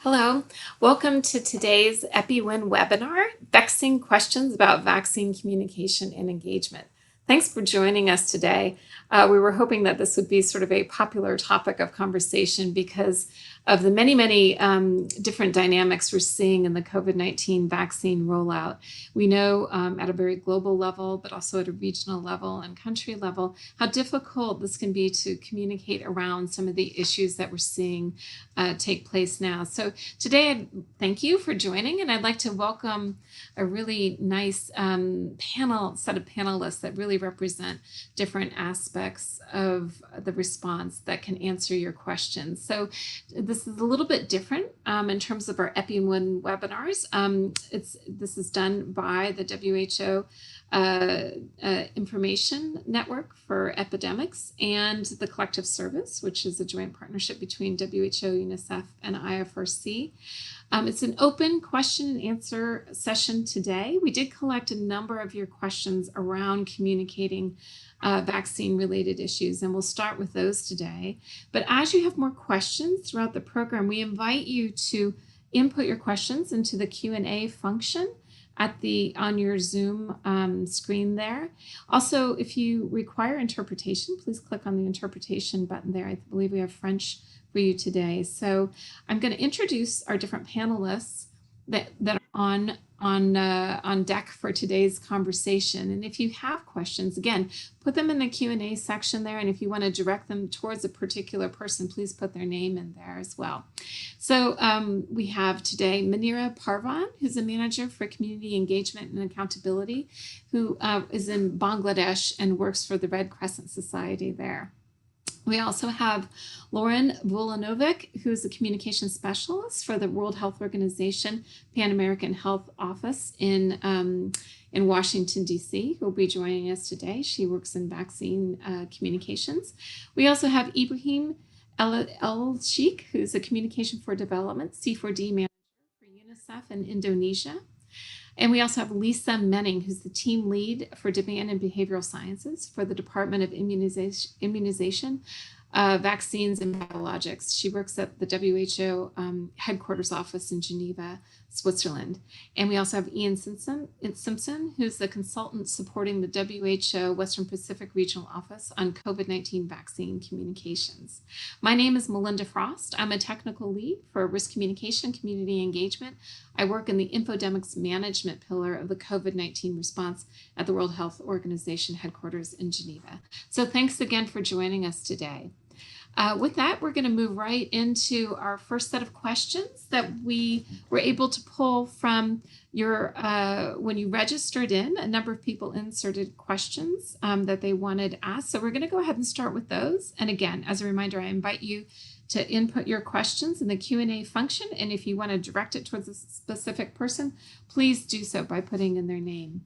Hello, welcome to today's EPI-WIN webinar, Vexing Questions about Vaccine Communication and Engagement. Thanks for joining us today. We were hoping that this would be sort of a popular topic of conversation because of the many different dynamics we're seeing in the COVID-19 vaccine rollout. We know at a very global level, but also at a regional level and country level, how difficult this can be to communicate around some of the issues that we're seeing take place now. So today, I thank you for joining, and I'd like to welcome a really nice set of panelists that really represent different aspects of the response that can answer your questions. So this is a little bit different in terms of our EPI-WIN webinars. This is done by the WHO Information Network for Epidemics and the Collective Service, which is a joint partnership between WHO, UNICEF, and IFRC. It's an open question and answer session today. We did collect a number of your questions around communicating vaccine-related issues, and we'll start with those today. But as you have more questions throughout the program, we invite you to input your questions into the Q&A function on your Zoom screen there. Also, if you require interpretation, please click on the interpretation button there. I believe we have French for you today. So I'm going to introduce our different panelists that are on deck for today's conversation. And if you have questions, again, put them in the Q&A section there. And if you want to direct them towards a particular person, please put their name in there as well. So we have today Monira Parvin, who's a manager for community engagement and accountability, who is in Bangladesh and works for the Red Crescent Society there. We also have Lauren Vulanovic, who's a communication specialist for the World Health Organization Pan American Health Office in Washington, D.C., who will be joining us today. She works in vaccine communications. We also have Ibrahim Elsheikh, who's a communication for development, C4D manager for UNICEF in Indonesia. And we also have Lisa Menning, who's the team lead for demand and behavioral sciences for the Department of Immunization, Vaccines and Biologics. She works at the WHO headquarters office in Geneva, Switzerland. And we also have Iain Simpson, who's the consultant supporting the WHO Western Pacific Regional Office on COVID-19 vaccine communications. My name is Melinda Frost. I'm a technical lead for risk communication, community engagement. I work in the infodemics management pillar of the COVID-19 response at the World Health Organization headquarters in Geneva. So thanks again for joining us today. With that, we're going to move right into our first set of questions that we were able to pull from your, when you registered in, a number of people inserted questions that they wanted asked. So we're going to go ahead and start with those. And again, as a reminder, I invite you to input your questions in the Q&A function. And if you want to direct it towards a specific person, please do so by putting in their name.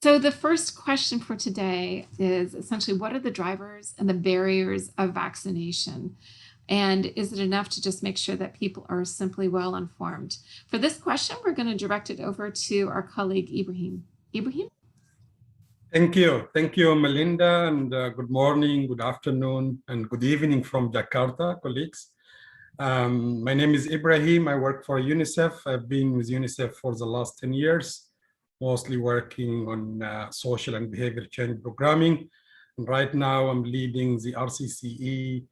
So the first question for today is essentially, what are the drivers and the barriers of vaccination? And is it enough to just make sure that people are simply well informed? For this question, we're going to direct it over to our colleague, Ibrahim. Ibrahim? Thank you. Thank you, Melinda, and good morning, good afternoon, and good evening from Jakarta, colleagues. My name is Ibrahim. I work for UNICEF. I've been with UNICEF for the last 10 years. Mostly working on social and behavior change programming. And right now I'm leading the RCCE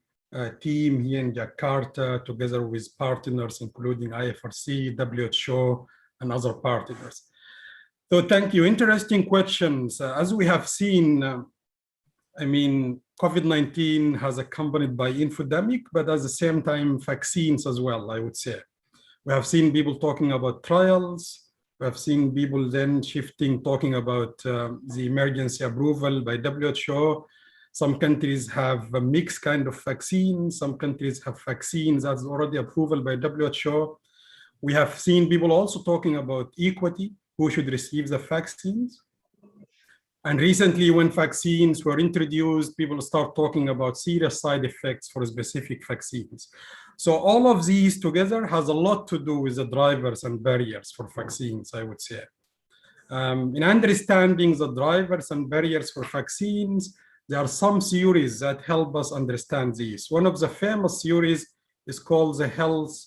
team here in Jakarta together with partners including IFRC, WHO, and other partners. So thank you. Interesting questions. As we have seen, COVID-19 has accompanied by infodemic, but at the same time vaccines as well, I would say. We have seen people talking about trials. We have seen people then shifting, talking about the emergency approval by WHO. Some countries have a mixed kind of vaccine. Some countries have vaccines that's already approval by WHO. We have seen people also talking about equity, who should receive the vaccines. And recently, when vaccines were introduced, people start talking about serious side effects for specific vaccines. So all of these together has a lot to do with the drivers and barriers for vaccines, I would say. In understanding the drivers and barriers for vaccines, there are some theories that help us understand these. One of the famous theories is called the health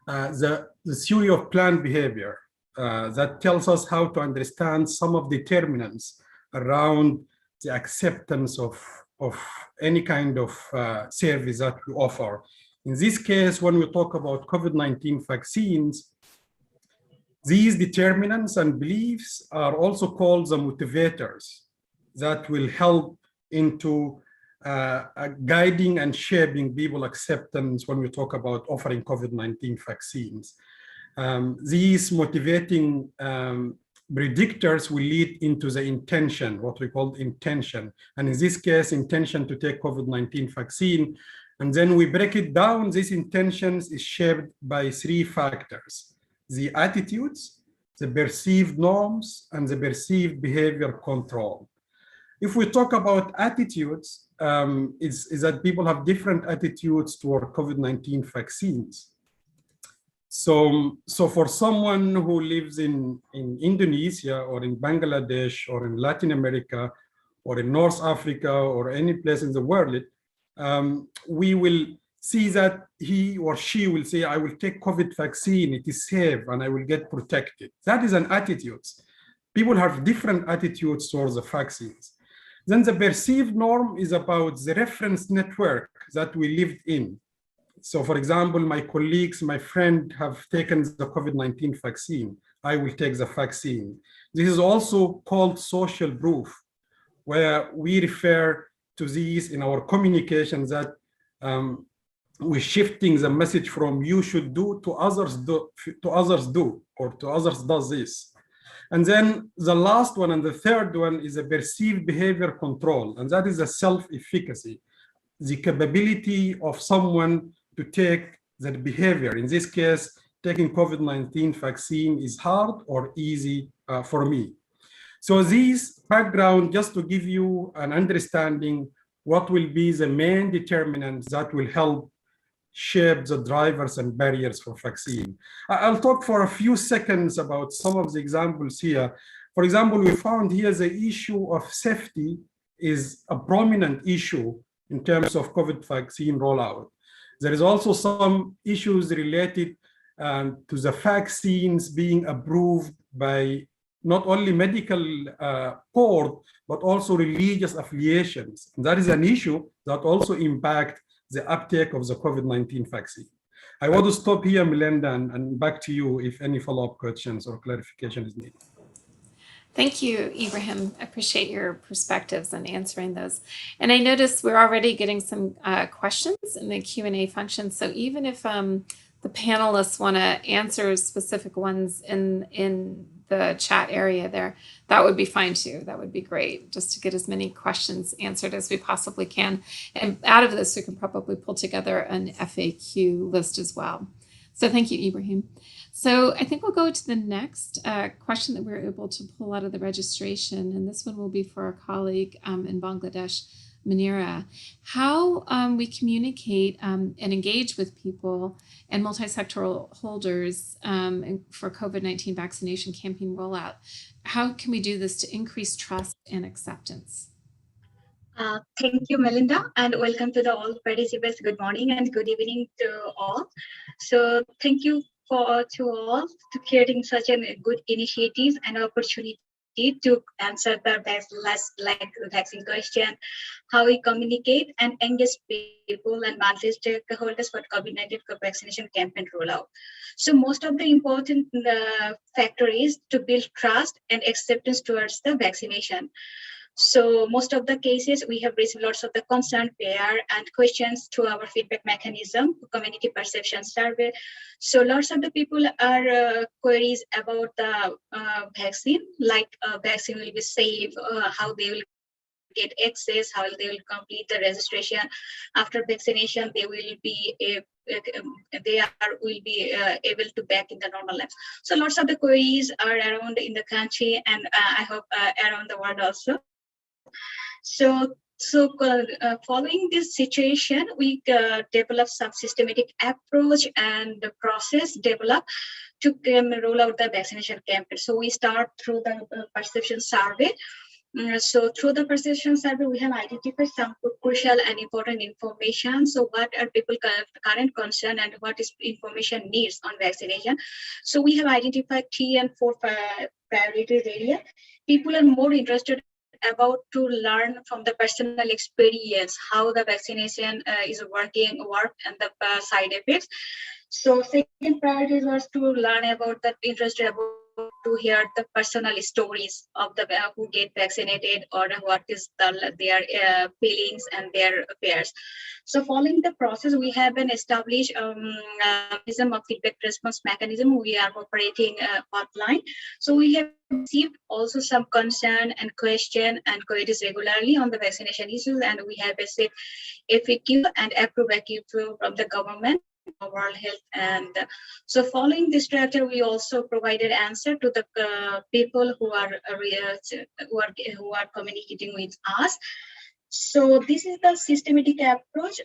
the theory of planned behavior that tells us how to understand some of the determinants around the acceptance of any kind of service that we offer. In this case, when we talk about COVID-19 vaccines, these determinants and beliefs are also called the motivators that will help into guiding and shaping people acceptance when we talk about offering COVID-19 vaccines. These motivating predictors will lead into the intention, what we call intention. And in this case, intention to take COVID-19 vaccine. And then we break it down. These intentions is shaped by three factors: the attitudes, the perceived norms, and the perceived behavior control. If we talk about attitudes, is that people have different attitudes toward COVID-19 vaccines. So for someone who lives in Indonesia or in Bangladesh or in Latin America or in North Africa or any place in the world, we will see that he or she will say, I will take COVID vaccine, it is safe, and I will get protected. That is an attitude. People have different attitudes towards the vaccines. Then the perceived norm is about the reference network that we lived in. So for example, my colleagues, my friend have taken the COVID-19 vaccine. I will take the vaccine. This is also called social proof, where we refer to these in our communications that we're shifting the message from you should do to others do, or to others does this. And then the last one and the third one is a perceived behavior control, and that is a self-efficacy, the capability of someone to take that behavior. In this case, taking COVID-19 vaccine is hard or easy for me. So this background, just to give you an understanding what will be the main determinants that will help shape the drivers and barriers for vaccine. I'll talk for a few seconds about some of the examples here. For example, we found here the issue of safety is a prominent issue in terms of COVID vaccine rollout. There is also some issues related to the vaccines being approved by not only medical board, but also religious affiliations. And that is an issue that also impacts the uptake of the COVID-19 vaccine. I want to stop here, Melinda, and back to you if any follow-up questions or clarification is needed. Thank you, Ibrahim. I appreciate your perspectives and answering those. And I noticed we're already getting some questions in the Q&A function. So even if the panelists want to answer specific ones in the chat area there, that would be fine too. That would be great, just to get as many questions answered as we possibly can. And out of this, we can probably pull together an FAQ list as well. So thank you, Ibrahim. So I think we'll go to the next question that we were able to pull out of the registration. And this one will be for our colleague in Bangladesh, Monira. How we communicate and engage with people and multi-sectoral holders for COVID-19 vaccination campaign rollout. How can we do this to increase trust and acceptance? Thank you, Melinda, and welcome to the all participants. Good morning and good evening to all. So thank you to all to creating such a good initiatives and opportunity to answer the vaccine question, how we communicate and engage people and monthly stakeholders for COVID-19 vaccination campaign rollout. So most of the important factor is to build trust and acceptance towards the vaccination. So most of the cases, we have received lots of the concern, pair and questions to our feedback mechanism, community perception survey. So lots of the people are queries about the vaccine, like vaccine will be safe, how they will get access, how they will complete the registration. After vaccination, they will be able to back in the normal life. So lots of the queries are around in the country and I hope around the world also. So following this situation, we develop some systematic approach and the process developed to roll out the vaccination campaign. So we start through the perception survey. So through the perception survey, we have identified some crucial and important information. So what are people current concern and what is information needs on vaccination? So we have identified 3 and 4 priority area. People are more interested about to learn from the personal experience how the vaccination is work and the side effects. So second priority was to learn about the interested about to hear the personal stories of the who get vaccinated or what is their feelings and their fears. So following the process, we have an established mechanism of feedback response mechanism. We are operating hotline. So we have received also some concern and question and queries regularly on the vaccination issues, and we have received FAQ and approved FAQ from the government, World Health. And so following this structure, we also provided answer to the people who are communicating with us. So this is the systematic approach.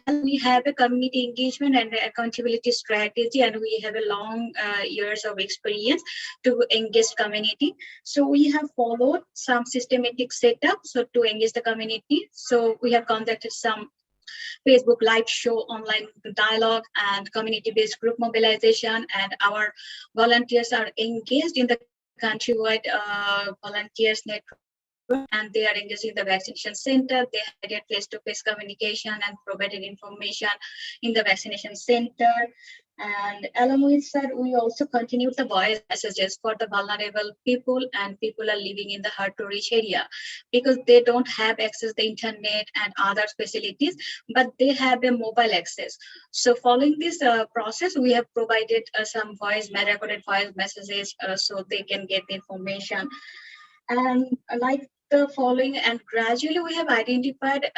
We have a community engagement and accountability strategy, and we have a long years of experience to engage community. So we have followed some systematic setup so to engage the community. So we have conducted some Facebook live show, online dialogue, and community-based group mobilization. And our volunteers are engaged in the countrywide volunteers network, and they are engaged in the vaccination center. They had face-to-face communication and provided information in the vaccination center. And along with that, we also continued the voice messages for the vulnerable people and people are living in the hard to reach area because they don't have access to the internet and other facilities, but they have a mobile access. So following this process, we have provided some recorded voice messages so they can get the information. And like the following, and gradually we have identified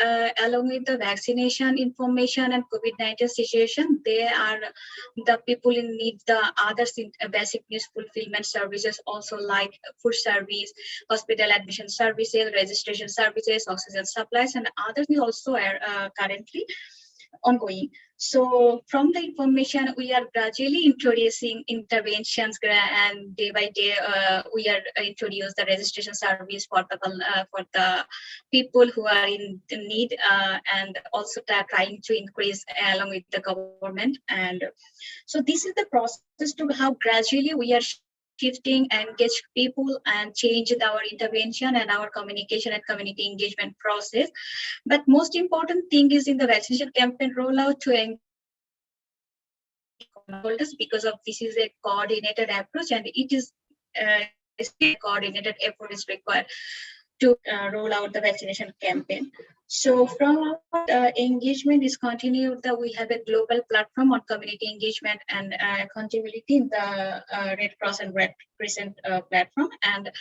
along with the vaccination information and COVID-19 situation, they are the people in need the other basic needs fulfillment services also, like food service, hospital admission services, registration services, oxygen supplies, and others also are currently ongoing. So from the information, we are gradually introducing interventions, and day by day, we are introduce the registration service for the people who are in need, and also trying to increase along with the government. And so this is the process to how gradually we are shifting and engage people and change our intervention and our communication and community engagement process. But most important thing is in the vaccination campaign rollout to engage holders, because of this is a coordinated approach, and it is a coordinated effort is required to roll out the vaccination campaign. So from our engagement is continued that we have a global platform on community engagement and accountability in the Red Cross and Red Crescent platform. And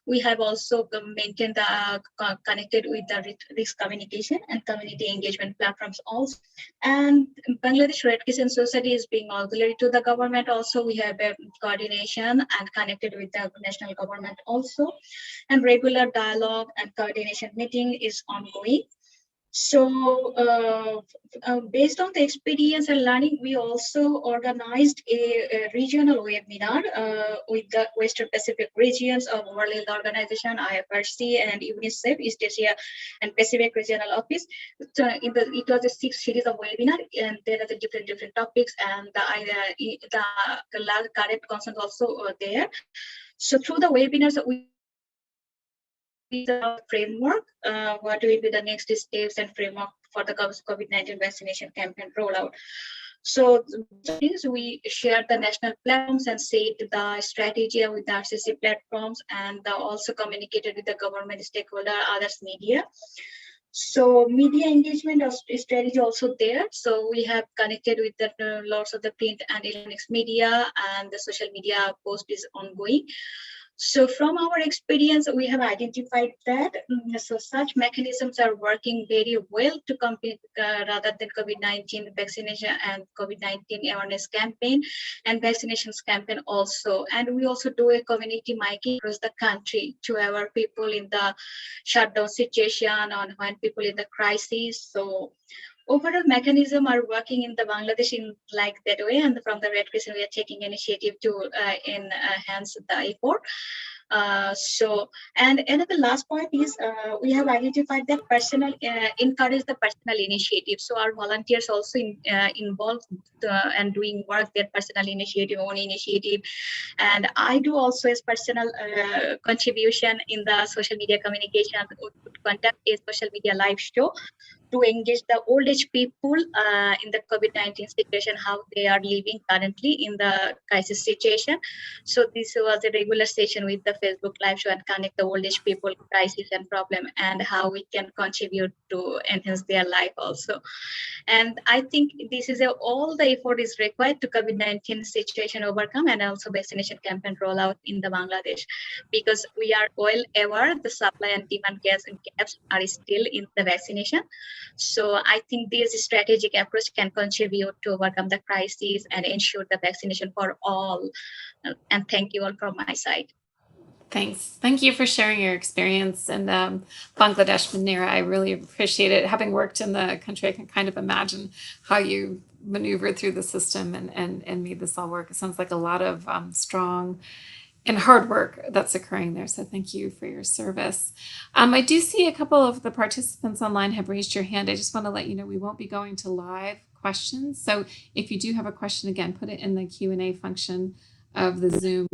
we have also maintained the connected with the risk communication and community engagement platforms also. And Bangladesh Red Crescent Society is being auxiliary to the government also. We have a coordination and connected with the national government also. And regular dialogue and coordination meeting is ongoing. So based on the experience and learning, we also organized a regional webinar with the Western Pacific regions of World Health Organization, IFRC, and UNICEF, East Asia and Pacific Regional Office. So it was a 6 series of webinar, and there are the different topics, and the current concerns also there. So through the webinars, we the framework, what will be the next steps and framework for the COVID-19 vaccination campaign rollout. So we shared the national platforms and set the strategy with the RCC platforms, and also communicated with the government stakeholder, others media. So media engagement strategy also there. So we have connected with the lots of the print and electronic media, and the social media post is ongoing. So from our experience, we have identified that so such mechanisms are working very well to compete rather than COVID-19 vaccination and COVID-19 awareness campaign and vaccinations campaign also. And we also do a community miking across the country to our people in the shutdown situation on when people in the crisis. So overall mechanism are working in the Bangladesh in like that way, and from the Red Crescent we are taking initiative to enhance the effort. And another last point is we have identified that encourage the personal initiative. So our volunteers also involved and doing work, their personal initiative, own initiative. And I do also as personal contribution in the social media communication, would conduct a social media live show to engage the old age people in the COVID-19 situation, how they are living currently in the crisis situation. So this was a regular session with the Facebook live show and connect the old age people crisis and problem and how we can contribute to enhance their life also. And I think this is all the effort is required to COVID-19 situation overcome, and also vaccination campaign rollout in the Bangladesh, because we are well aware the supply and demand gaps are still in the vaccination. So I think this strategic approach can contribute to overcome the crisis and ensure the vaccination for all. And thank you all from my side. Thanks. Thank you for sharing your experience in Bangladesh, Monira. I really appreciate it. Having worked in the country, I can kind of imagine how you maneuvered through the system and made this all work. It sounds like a lot of strong and hard work that's occurring there. So thank you for your service. I do see a couple of the participants online have raised your hand. I just want to let you know we won't be going to live questions. So if you do have a question, again, put it in the Q&A function of the Zoom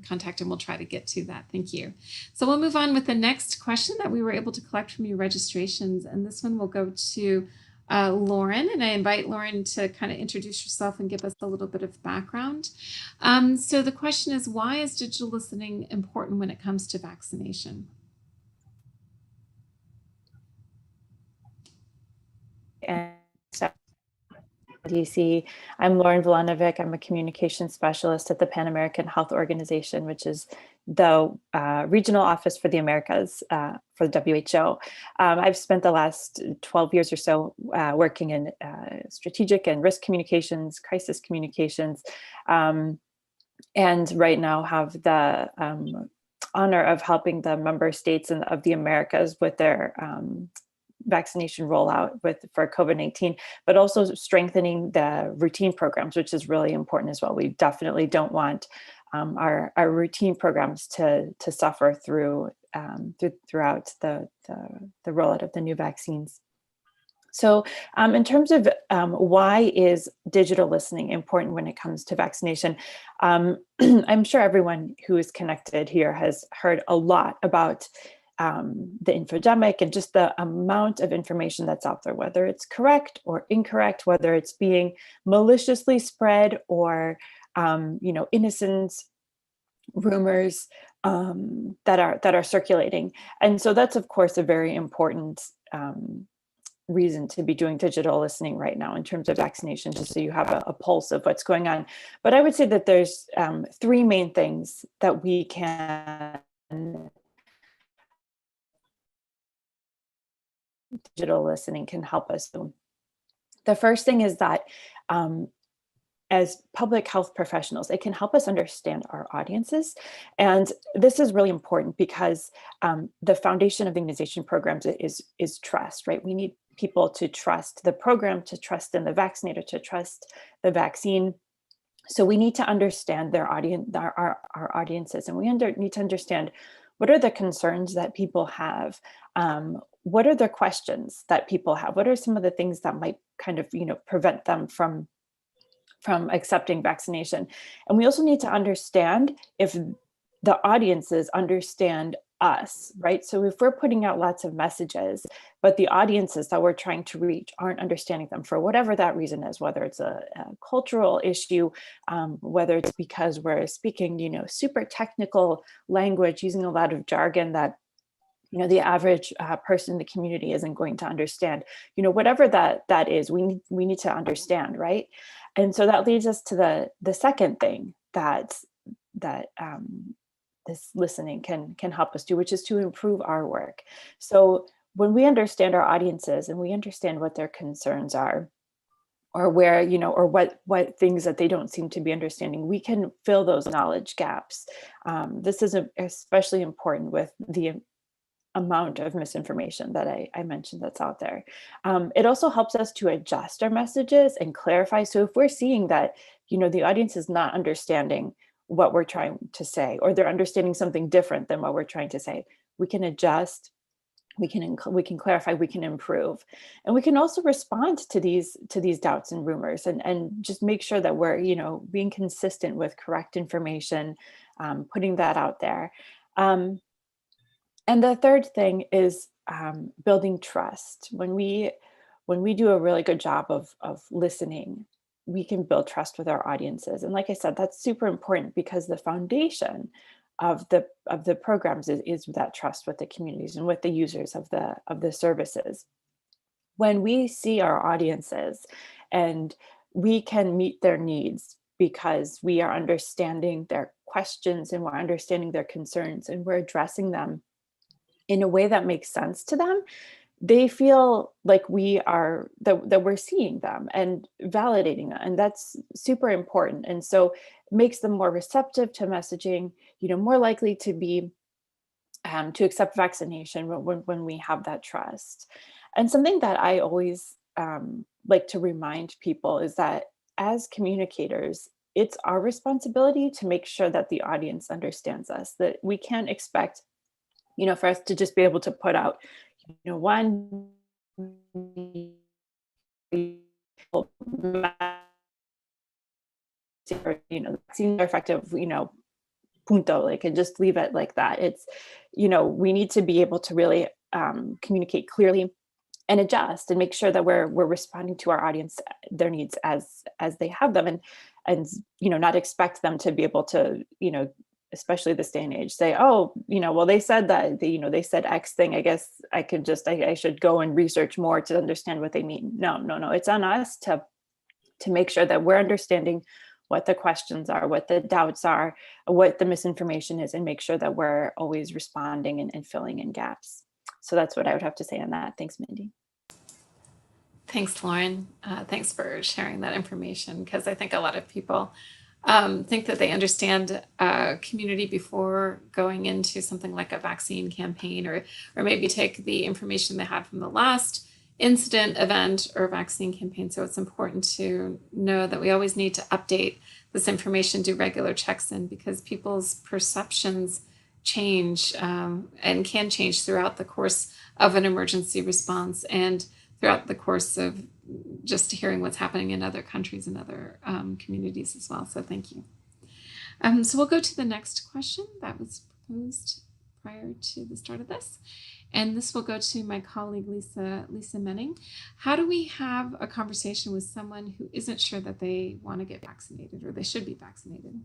contact, and we'll try to get to that. Thank you. So we'll move on with the next question that we were able to collect from your registrations. And this one will go to Lauren, and I invite Lauren to kind of introduce yourself and give us a little bit of background. So the question is, why is digital listening important when it comes to vaccination? And DC. I'm Lauren Vulanovic. I'm a communication specialist at the Pan American Health Organization, which is the regional office for the Americas for the WHO. I've spent the last 12 years or so working in strategic and risk communications, crisis communications, and right now have the honor of helping the member states of the Americas with their vaccination rollout for COVID-19, but also strengthening the routine programs, which is really important as well. We definitely don't want our routine programs to suffer throughout the rollout of the new vaccines. So in terms of why is digital listening important when it comes to vaccination, I'm sure everyone who is connected here has heard a lot about the infodemic and just the amount of information that's out there, whether it's correct or incorrect, whether it's being maliciously spread or innocent rumors that are circulating. And so that's of course a very important reason to be doing digital listening right now in terms of vaccination, just so you have a pulse of what's going on. But I would say that there's three main things that we can digital listening can help us do. The first thing is that as public health professionals, it can help us understand our audiences. And this is really important because the foundation of immunization programs is trust, right? We need people to trust the program, to trust in the vaccinator, to trust the vaccine. So we need to understand their audience, our audiences, and we need to understand what are the concerns that people have. What are the questions that people have? What are some of the things that might kind of, prevent them from accepting vaccination? And we also need to understand if the audiences understand us, right? So if we're putting out lots of messages, but the audiences that we're trying to reach aren't understanding them for whatever that reason is, whether it's a cultural issue, whether it's because we're speaking, super technical language, using a lot of jargon that the average person in the community isn't going to understand, whatever that is, we need to understand, right? And so that leads us to the second thing that this listening can help us do, which is to improve our work. So when we understand our audiences and we understand what their concerns are, or where, or what things that they don't seem to be understanding, we can fill those knowledge gaps. This is especially important with the amount of misinformation that I mentioned that's out there. It also helps us to adjust our messages and clarify. So if we're seeing that, the audience is not understanding what we're trying to say, or they're understanding something different than what we're trying to say. We can adjust, we can clarify, we can improve, and we can also respond to these doubts and rumors, and just make sure that we're, you know, being consistent with correct information, putting that out there. And the third thing is building trust. When we do a really good job of listening, we can build trust with our audiences. And like I said, that's super important, because the foundation of the programs is that trust with the communities and with the users of the services. When we see our audiences and we can meet their needs because we are understanding their questions and we're understanding their concerns and we're addressing them in a way that makes sense to them, they feel like that we're seeing them and validating them, and that's super important. And so it makes them more receptive to messaging, you know, more likely to be to accept vaccination when we have that trust. And something that I always like to remind people is that as communicators, it's our responsibility to make sure that the audience understands us, that we can't expect, you know, for us to just be able to put out, you know, one you know, vaccines are effective, you know, punto, like, and just leave it like that. It's, you know, we need to be able to really communicate clearly and adjust and make sure that we're responding to our audience, their needs as they have them, and you know, not expect them to be able to, you know, especially this day and age, say, oh, you know, well, they said that, you know, they said X thing, I guess I should go and research more to understand what they mean. No, it's on us to make sure that we're understanding what the questions are, what the doubts are, what the misinformation is, and make sure that we're always responding and filling in gaps. So that's what I would have to say on that. Thanks, Mindy. Thanks, Lauren. Thanks for sharing that information, because I think a lot of people think that they understand community before going into something like a vaccine campaign, or maybe take the information they had from the last incident, event, or vaccine campaign. So it's important to know that we always need to update this information, do regular checks in, because people's perceptions change and can change throughout the course of an emergency response and throughout the course of just hearing what's happening in other countries and other communities as well. So thank you. So we'll go to the next question that was proposed prior to the start of this. And this will go to my colleague, Lisa Menning. How do we have a conversation with someone who isn't sure that they want to get vaccinated or they should be vaccinated?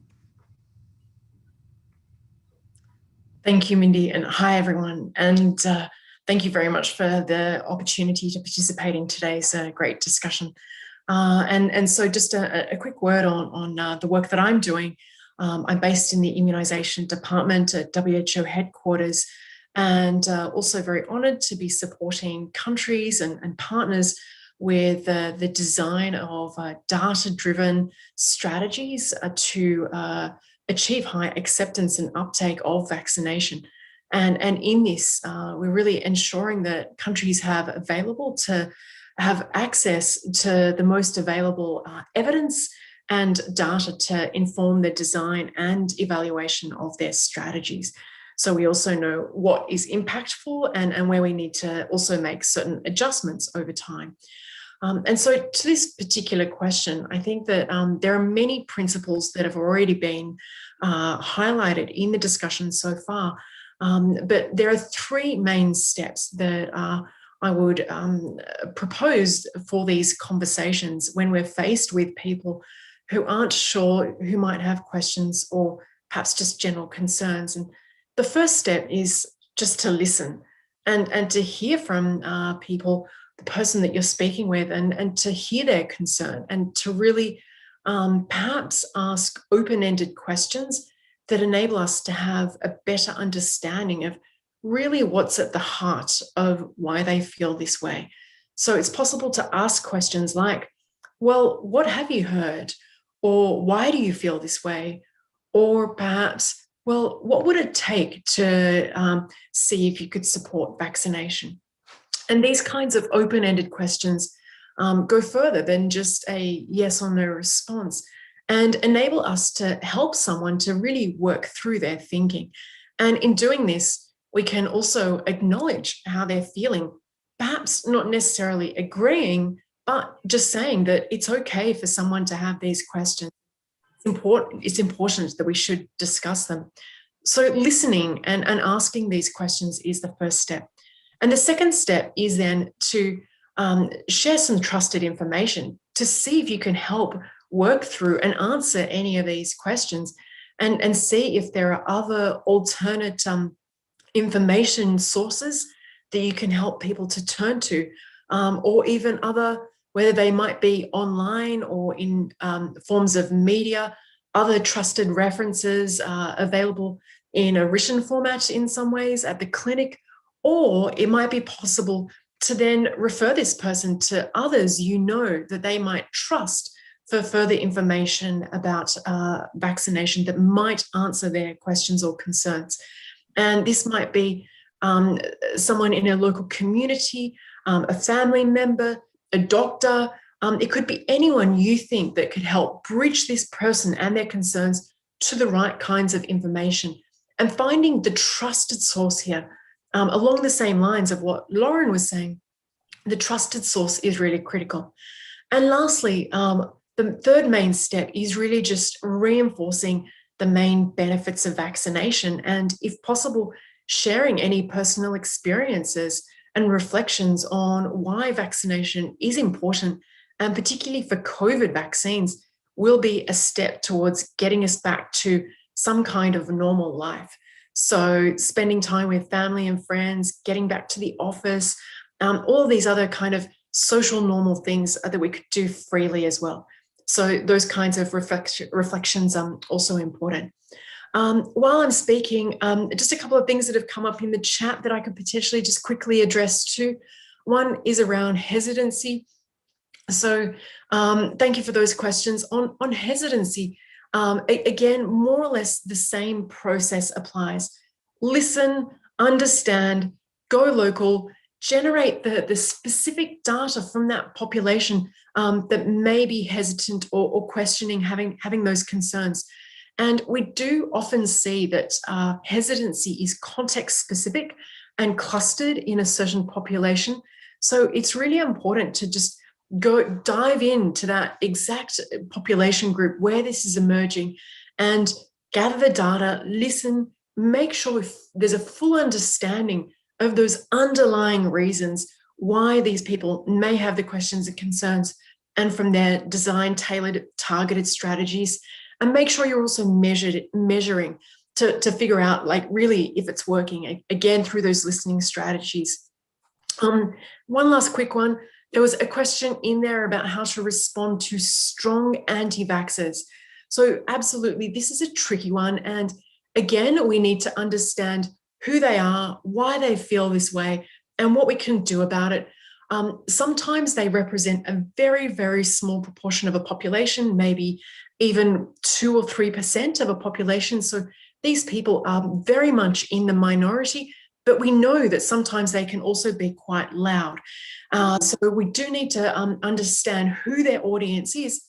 Thank you, Mindy, and hi, everyone. And thank you very much for the opportunity to participate in today's great discussion. And so just a quick word on the work that I'm doing. I'm based in the immunization department at WHO headquarters, and also very honored to be supporting countries and partners with the design of data-driven strategies to achieve high acceptance and uptake of vaccination. And in this, we're really ensuring that countries have access to the most available evidence and data to inform the design and evaluation of their strategies. So we also know what is impactful and where we need to also make certain adjustments over time. And so to this particular question, I think that there are many principles that have already been highlighted in the discussion so far, but there are three main steps that I would propose for these conversations when we're faced with people who aren't sure, who might have questions or perhaps just general concerns. And the first step is just to listen and to hear from people, the person that you're speaking with, and to hear their concern and to really perhaps ask open-ended questions that enable us to have a better understanding of really what's at the heart of why they feel this way. So it's possible to ask questions like, well, what have you heard? Or why do you feel this way? Or perhaps, well, what would it take to see if you could support vaccination? And these kinds of open-ended questions go further than just a yes or no response and enable us to help someone to really work through their thinking. And in doing this, we can also acknowledge how they're feeling, perhaps not necessarily agreeing, but just saying that it's okay for someone to have these questions. It's important that we should discuss them. So listening and asking these questions is the first step. And the second step is then to share some trusted information to see if you can help work through and answer any of these questions, and see if there are other alternate information sources that you can help people to turn to, or even other, whether they might be online or in forms of media, other trusted references available in a written format in some ways at the clinic, or it might be possible to then refer this person to others you know that they might trust for further information about vaccination that might answer their questions or concerns. And this might be someone in a local community, a family member, a doctor. It could be anyone you think that could help bridge this person and their concerns to the right kinds of information. And finding the trusted source here, along the same lines of what Lauren was saying, the trusted source is really critical. And lastly, the third main step is really just reinforcing the main benefits of vaccination, and if possible, sharing any personal experiences and reflections on why vaccination is important, and particularly for COVID vaccines, will be a step towards getting us back to some kind of normal life. So spending time with family and friends, getting back to the office, all these other kind of social normal things that we could do freely as well. So those kinds of reflections are also important. While I'm speaking, just a couple of things that have come up in the chat that I could potentially just quickly address too. One is around hesitancy. So thank you for those questions. On hesitancy, again, more or less the same process applies. Listen, understand, go local, generate the specific data from that population that may be hesitant or questioning having those concerns. And we do often see that hesitancy is context specific and clustered in a certain population. So it's really important to just dive into that exact population group where this is emerging and gather the data, listen, make sure there's a full understanding of those underlying reasons why these people may have the questions and concerns, and from there design tailored, targeted strategies, and make sure you're also measuring to figure out like really if it's working, again, through those listening strategies. One last quick one. There was a question in there about how to respond to strong anti-vaxxers. So absolutely, this is a tricky one. And again, we need to understand who they are, why they feel this way, and what we can do about it. Sometimes they represent a very, very small proportion of a population, maybe even 2 or 3% of a population. So these people are very much in the minority, but we know that sometimes they can also be quite loud. So we do need to understand who their audience is,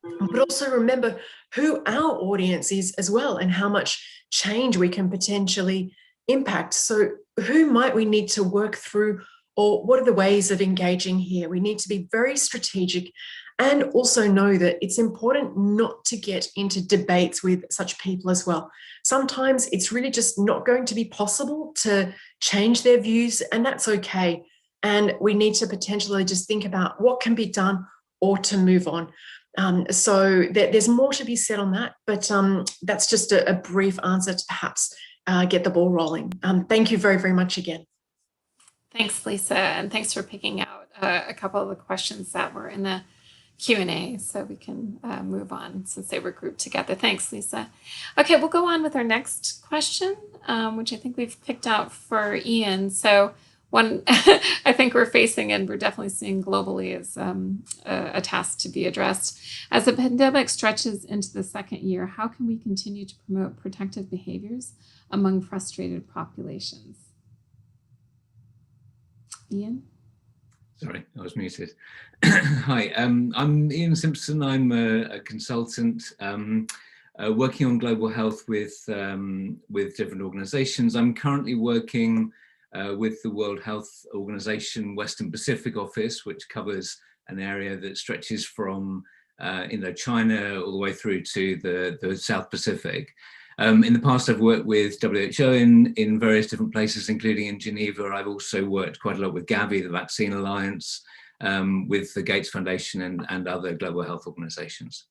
but also remember who our audience is as well, and how much change we can potentially impact. So who might we need to work through, or what are the ways of engaging here? We need to be very strategic, and also know that it's important not to get into debates with such people as well. Sometimes it's really just not going to be possible to change their views, and that's okay. And we need to potentially just think about what can be done or to move on. So there's more to be said on that, but that's just a brief answer to perhaps get the ball rolling. Thank you very, very much again. Thanks, Lisa, and thanks for picking out a couple of the questions that were in the Q&A so we can move on since they were grouped together. Thanks, Lisa. Okay, we'll go on with our next question, which I think we've picked out for Iain. So one I think we're facing, and we're definitely seeing globally, is a task to be addressed. As the pandemic stretches into the second year, how can we continue to promote protective behaviors among frustrated populations? Iain? Sorry, I was muted. Hi, I'm Iain Simpson. I'm a consultant working on global health with different organisations. I'm currently working with the World Health Organization Western Pacific office, which covers an area that stretches from Indochina all the way through to the South Pacific. In the past, I've worked with WHO in various different places, including in Geneva. I've also worked quite a lot with Gavi, the Vaccine Alliance, with the Gates Foundation and other global health organizations.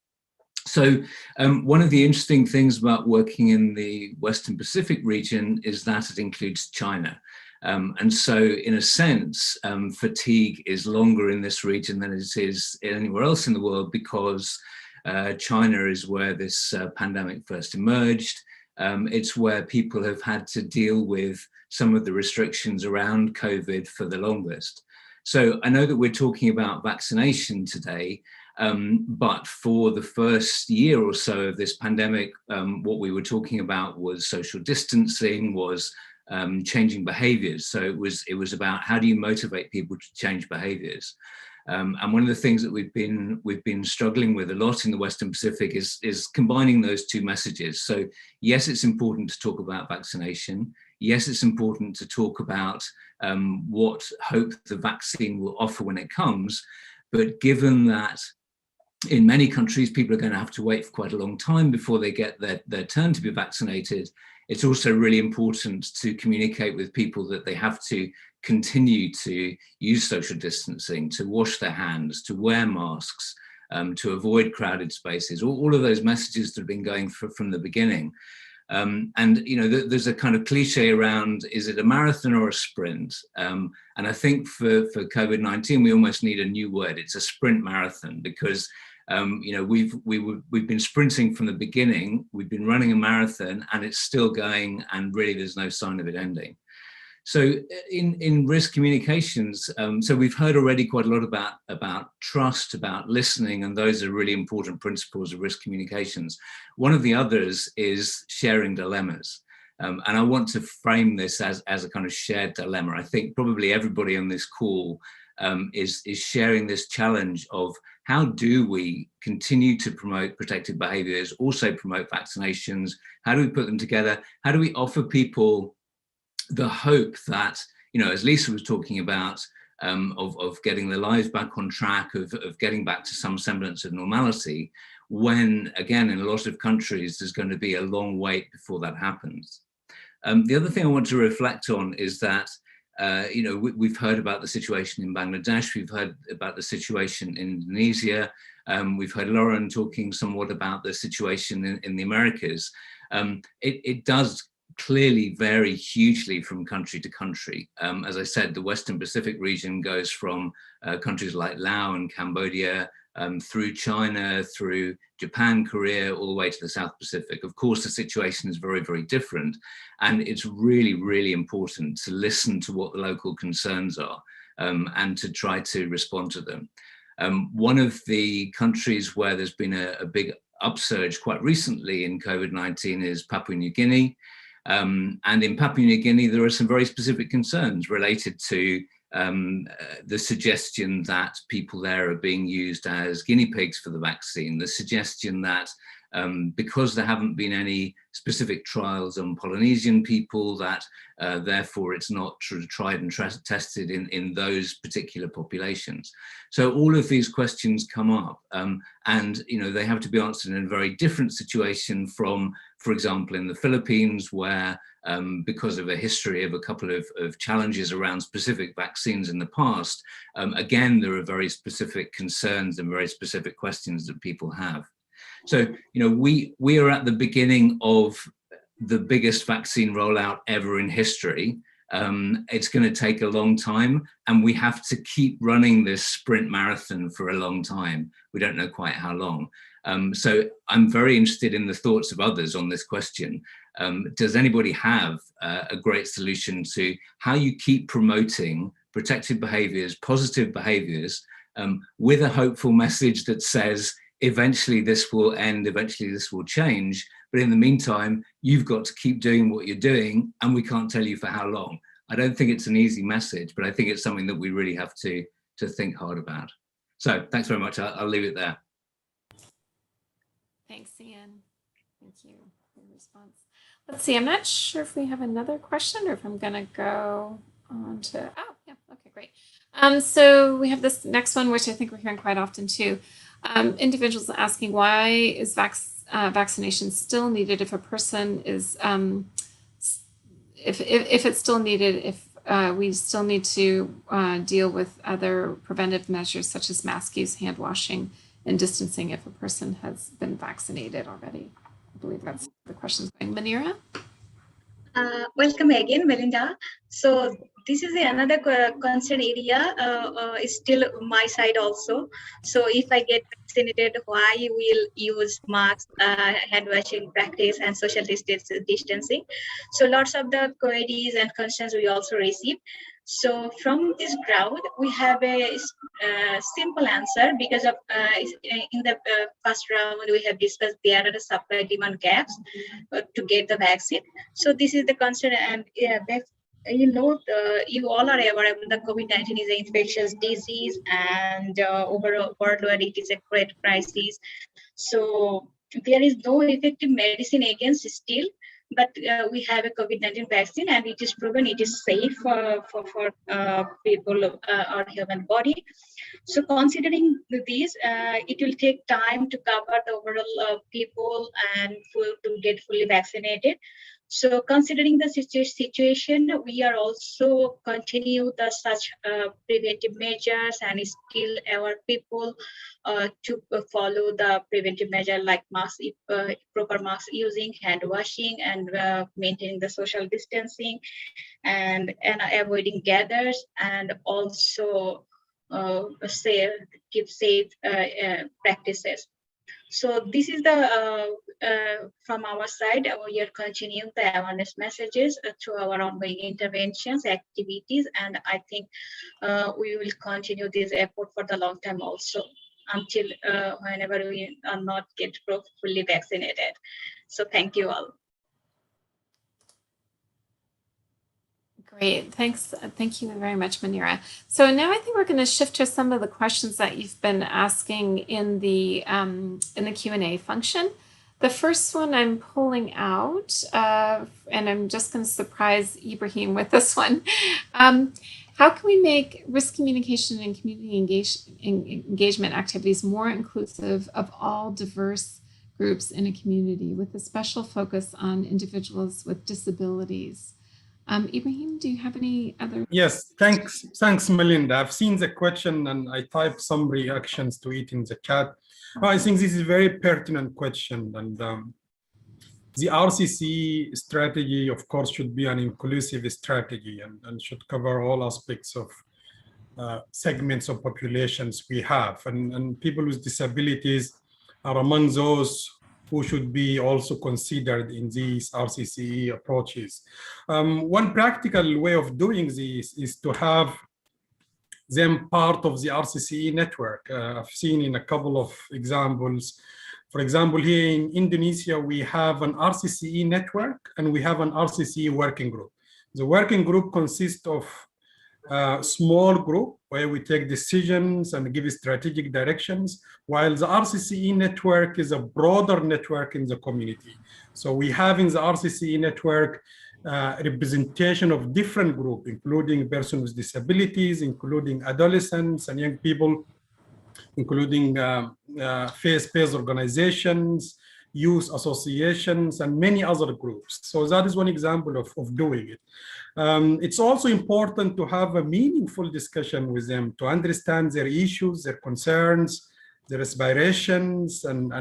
So one of the interesting things about working in the Western Pacific region is that it includes China. And so in a sense, fatigue is longer in this region than it is anywhere else in the world, because China is where this pandemic first emerged. It's where people have had to deal with some of the restrictions around COVID for the longest. So I know that we're talking about vaccination today, but for the first year or so of this pandemic, what we were talking about was social distancing, was changing behaviors. So it was about how do you motivate people to change behaviors. And one of the things that we've been struggling with a lot in the Western Pacific is combining those two messages. So yes, it's important to talk about vaccination. Yes, it's important to talk about what hope the vaccine will offer when it comes. But given that in many countries, people are going to have to wait for quite a long time before they get their turn to be vaccinated, it's also really important to communicate with people that they have to continue to use social distancing, to wash their hands, to wear masks, to avoid crowded spaces, all of those messages that have been going from the beginning. And you know, there's a kind of cliche around, is it a marathon or a sprint? And I think for COVID-19, we almost need a new word. It's a sprint marathon, because you know, we've been sprinting from the beginning. We've been running a marathon, and it's still going, and really there's no sign of it ending. So in risk communications, so we've heard already quite a lot about trust, about listening, and those are really important principles of risk communications. One of the others is sharing dilemmas. And I want to frame this as a kind of shared dilemma. I think probably everybody on this call is sharing this challenge of how do we continue to promote protective behaviors, also promote vaccinations? How do we put them together? How do we offer people the hope that, you know, as Lisa was talking about, of getting their lives back on track, of getting back to some semblance of normality, when, again, in a lot of countries, there's going to be a long wait before that happens. The other thing I want to reflect on is that, you know, we've heard about the situation in Bangladesh, we've heard about the situation in Indonesia, we've heard Lauren talking somewhat about the situation in the Americas. It does clearly vary hugely from country to country. As I said, the Western Pacific region goes from countries like Laos and Cambodia, through China, through Japan, Korea, all the way to the South Pacific. Of course, the situation is very, very different. And it's really, really important to listen to what the local concerns are and to try to respond to them. One of the countries where there's been a big upsurge quite recently in COVID-19 is Papua New Guinea. And in Papua New Guinea, there are some very specific concerns related to the suggestion that people there are being used as guinea pigs for the vaccine, the suggestion that because there haven't been any specific trials on Polynesian people, that therefore it's not tried and tested in those particular populations. So all of these questions come up, and you know, they have to be answered in a very different situation from, for example, in the Philippines, where because of a history of a couple of challenges around specific vaccines in the past, again, there are very specific concerns and very specific questions that people have. So, you know, we are at the beginning of the biggest vaccine rollout ever in history. It's going to take a long time, and we have to keep running this sprint marathon for a long time. We don't know quite how long. So I'm very interested in the thoughts of others on this question. Does anybody have a great solution to how you keep promoting protective behaviors, positive behaviors, with a hopeful message that says, eventually this will end, eventually this will change, but in the meantime, you've got to keep doing what you're doing, and we can't tell you for how long. I don't think it's an easy message, but I think it's something that we really have to think hard about. So thanks very much. I'll leave it there. Thanks, Iain. Thank you for your response. Let's see, I'm not sure if we have another question or if I'm going to go on to, oh, yeah, okay, great. So we have this next one, which I think we're hearing quite often too. Individuals asking, why is vaccination still needed if a person is, if it's still needed, if we still need to deal with other preventive measures such as mask use, hand washing, and distancing if a person has been vaccinated already? I believe that's the question. Monira? Welcome again, Melinda. So this is another concern area, is still my side also. So if I get vaccinated, why will use masks, hand washing practice, and social distancing? So lots of the queries and concerns we also receive. So from this ground, we have a simple answer because of in the first round we have discussed there are the supply demand gaps to get the vaccine. So this is the concern, and you know, you all are aware of the COVID-19 is an infectious disease, and overall worldwide it is a great crisis. So there is no effective medicine against still. But we have a COVID-19 vaccine, and it is proven it is safe for people or human body. So considering this, it will take time to cover the overall people and to get fully vaccinated. So considering the situation, we are also continue the such preventive measures and still our people to follow the preventive measure like mask, proper mask using, hand washing, and maintaining the social distancing, and avoiding gathers, and also keep safe practices. So this is the from our side, we are continuing the awareness messages through our ongoing interventions, activities, and I think we will continue this effort for the long time also until whenever we are not get fully vaccinated. So thank you all. Great, thanks. Thank you very much, Monira. So now I think we're going to shift to some of the questions that you've been asking in the Q&A function. The first one I'm pulling out, and I'm just going to surprise Ibrahim with this one. How can we make risk communication and community engagement activities more inclusive of all diverse groups in a community with a special focus on individuals with disabilities? Ibrahim, do you have any other? Yes, thanks, Melinda. I've seen the question and I typed some reactions to it in the chat. I think this is a very pertinent question, and the RCC strategy, of course, should be an inclusive strategy and should cover all aspects of segments of populations we have, and people with disabilities are among those who should be also considered in these RCCE approaches. One practical way of doing this is to have them part of the RCCE network. I've seen in a couple of examples. For example, here in Indonesia, we have an RCCE network and we have an RCCE working group. The working group consists of a small group where we take decisions and give strategic directions, while the RCCE network is a broader network in the community. So we have in the RCCE network representation of different groups, including persons with disabilities, including adolescents and young people, including faith-based organizations, youth associations, and many other groups. So that is one example of doing it. It's also important to have a meaningful discussion with them to understand their issues, their concerns, their aspirations, and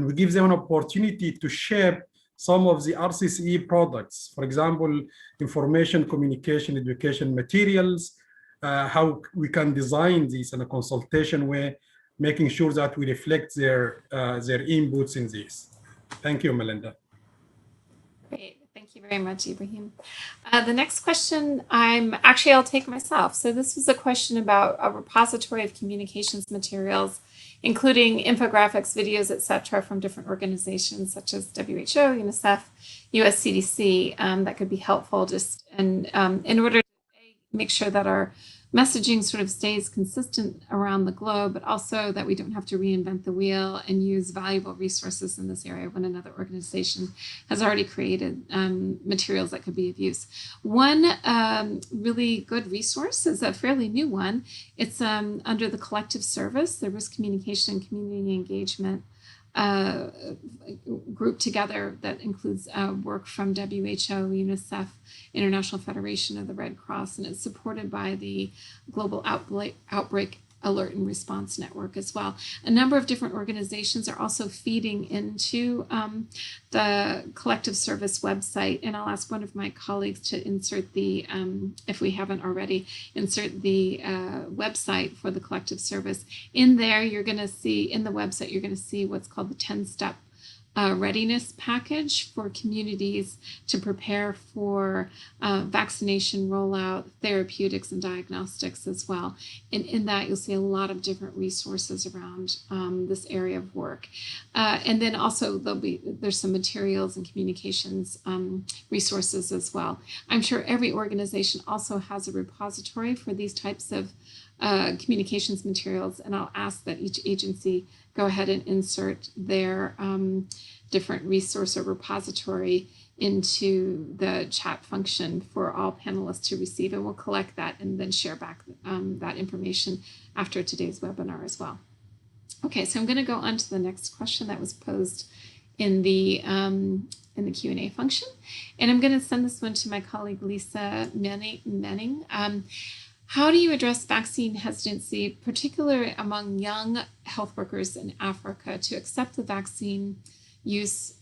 we give them an opportunity to shape some of the RCCE products. For example, information, communication, education materials, how we can design this in a consultation way, making sure that we reflect their inputs in this. Thank you, Melinda. Great. Thank you very much, Ibrahim. The next question, I'll take myself. So this was a question about a repository of communications materials, including infographics, videos, etc., from different organizations such as WHO, UNICEF, US CDC, that could be helpful just in order to make sure that our messaging sort of stays consistent around the globe, but also that we don't have to reinvent the wheel and use valuable resources in this area when another organization has already created materials that could be of use. One really good resource is a fairly new one. It's under the collective service, the risk communication and community engagement group together that includes work from WHO, UNICEF, International Federation of the Red Cross, and it's supported by the Global Outbreak Alert and Response Network as well. A number of different organizations are also feeding into the collective service website, and I'll ask one of my colleagues to insert the, if we haven't already, insert the website for the collective service. In there, you're going to see, in the website, you're going to see what's called the 10-step readiness package for communities to prepare for vaccination rollout, therapeutics, and diagnostics as well. And in that, you'll see a lot of different resources around this area of work. And then also there's some materials and communications resources as well. I'm sure every organization also has a repository for these types of communications materials, and I'll ask that each agency go ahead and insert their different resource or repository into the chat function for all panelists to receive, and we'll collect that and then share back that information after today's webinar as well. Okay, so I'm going to go on to the next question that was posed in the Q&A function, and I'm going to send this one to my colleague Lisa Menning. How do you address vaccine hesitancy, particularly among young health workers in Africa, to accept the vaccine use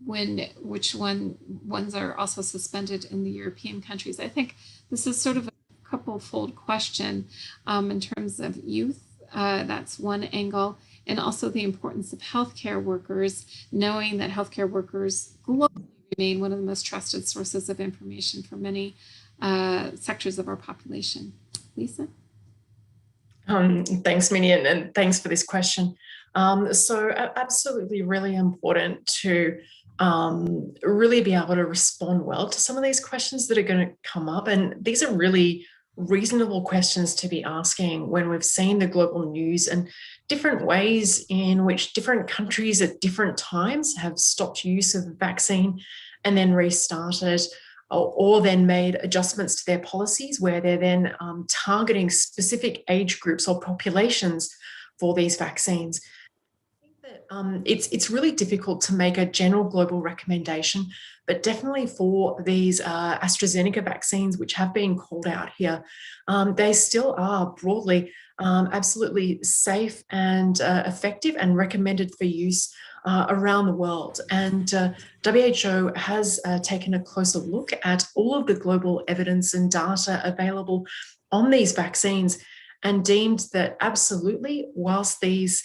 which ones are also suspended in the European countries? I think this is sort of a couple-fold question in terms of youth. That's one angle, and also the importance of healthcare workers, knowing that healthcare workers globally remain one of the most trusted sources of information for many sectors of our population. Lisa? Thanks, Minnie, and thanks for this question. So absolutely really important to really be able to respond well to some of these questions that are going to come up. And these are really reasonable questions to be asking when we've seen the global news and different ways in which different countries at different times have stopped use of the vaccine and then restarted, or then made adjustments to their policies where they're then targeting specific age groups or populations for these vaccines. I think that it's really difficult to make a general global recommendation, but definitely for these AstraZeneca vaccines, which have been called out here, they still are broadly absolutely safe and effective and recommended for use around the world. And WHO has taken a closer look at all of the global evidence and data available on these vaccines and deemed that absolutely, whilst these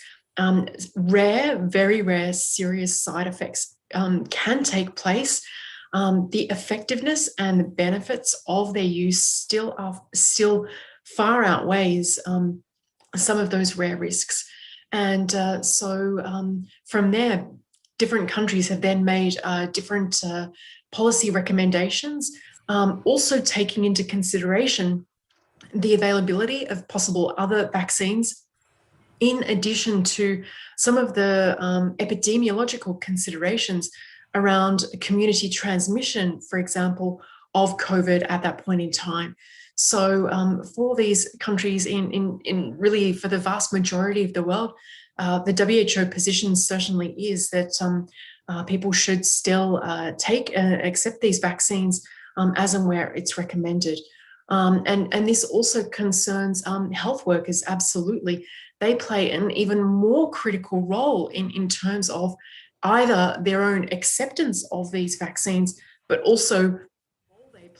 rare, very rare serious side effects can take place, the effectiveness and the benefits of their use still far outweighs some of those rare risks. And so from there, different countries have then made different policy recommendations, also taking into consideration the availability of possible other vaccines, in addition to some of the epidemiological considerations around community transmission, for example, of COVID at that point in time. So for these countries in really for the vast majority of the world, the WHO position certainly is that people should still accept these vaccines as and where it's recommended. And this also concerns health workers, absolutely. They play an even more critical role in terms of either their own acceptance of these vaccines, but also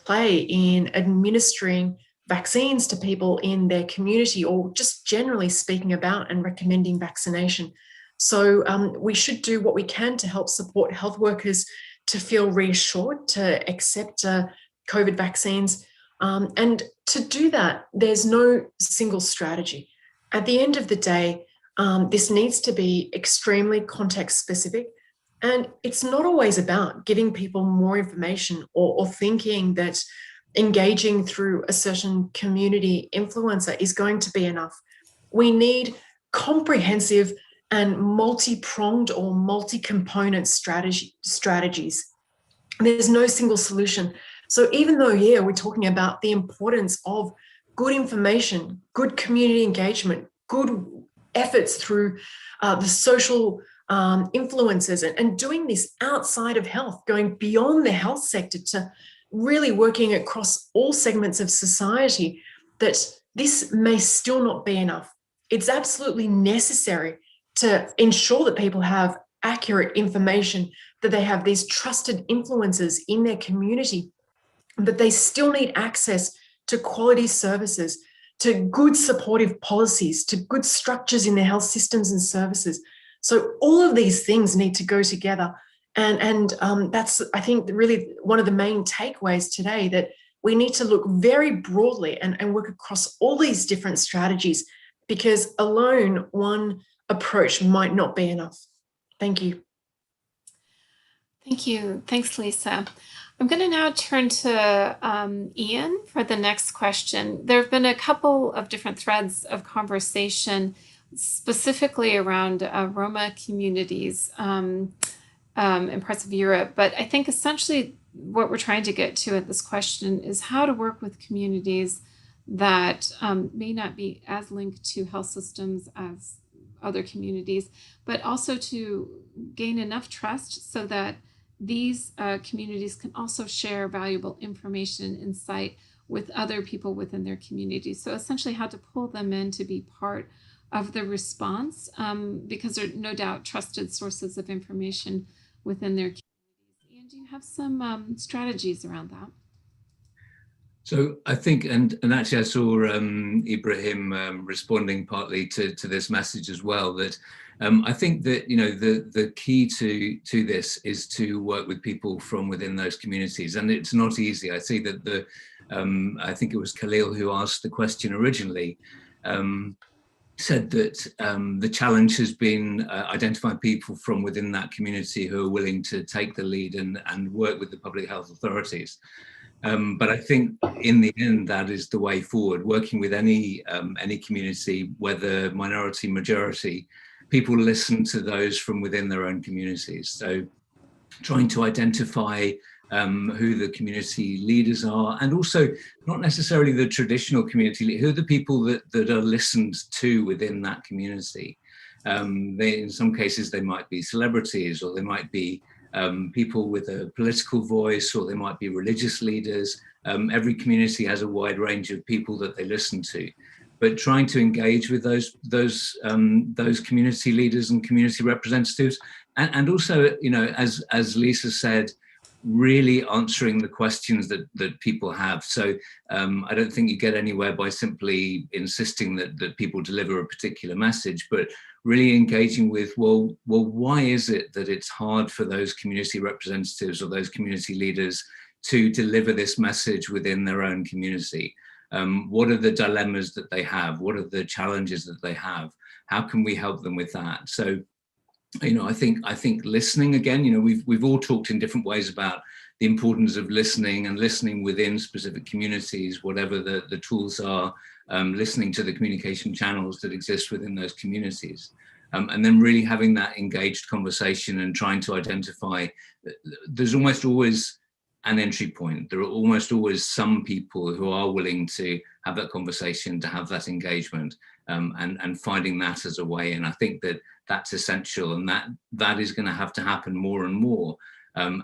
play in administering vaccines to people in their community, or just generally speaking about and recommending vaccination. So we should do what we can to help support health workers to feel reassured to accept COVID vaccines. And to do that, there's no single strategy. At the end of the day, this needs to be extremely context specific. And it's not always about giving people more information or thinking that engaging through a certain community influencer is going to be enough. We need comprehensive and multi-pronged or multi-component strategies. There's no single solution. So even though, yeah, we're talking about the importance of good information, good community engagement, good efforts through the social influences, and doing this outside of health, going beyond the health sector to really working across all segments of society, that this may still not be enough. It's absolutely necessary to ensure that people have accurate information, that they have these trusted influencers in their community, but they still need access to quality services, to good supportive policies, to good structures in their health systems and services. So all of these things need to go together. And that's, I think, really one of the main takeaways today, that we need to look very broadly and work across all these different strategies, because alone one approach might not be enough. Thank you. Thank you. Thanks, Lisa. I'm going to now turn to Iain for the next question. There have been a couple of different threads of conversation specifically around Roma communities in parts of Europe, but I think essentially what we're trying to get to at this question is how to work with communities that may not be as linked to health systems as other communities, but also to gain enough trust so that these communities can also share valuable information and insight with other people within their communities. So essentially how to pull them in to be part of the response, because they're no doubt trusted sources of information within their communities. And do you have some strategies around that? So I think, and actually I saw Ibrahim responding partly to this message as well, that I think that, you know, the key to this is to work with people from within those communities, and it's not easy. I see that I think it was Khalil who asked the question originally, said that the challenge has been identifying people from within that community who are willing to take the lead and work with the public health authorities. But I think in the end, that is the way forward. Working with any community, whether minority, majority, people listen to those from within their own communities. So trying to identify who the community leaders are, and also not necessarily the traditional community, who are the people that are listened to within that community. In some cases, they might be celebrities, or they might be people with a political voice, or they might be religious leaders. Every community has a wide range of people that they listen to, but trying to engage with those community leaders and community representatives, and also, you know, as Lisa said, really answering the questions that people have. So I don't think you get anywhere by simply insisting that people deliver a particular message, but really engaging with, well, why is it that it's hard for those community representatives or those community leaders to deliver this message within their own community? What are the dilemmas that they have? What are the challenges that they have? How can we help them with that? So, you know, I think listening, again, you know, we've all talked in different ways about the importance of listening, and listening within specific communities, whatever the tools are, listening to the communication channels that exist within those communities. And then really having that engaged conversation and trying to identify, there's almost always an entry point. There are almost always some people who are willing to have that conversation, to have that engagement, and finding that as a way. And I think that that's essential, and that is going to have to happen more and more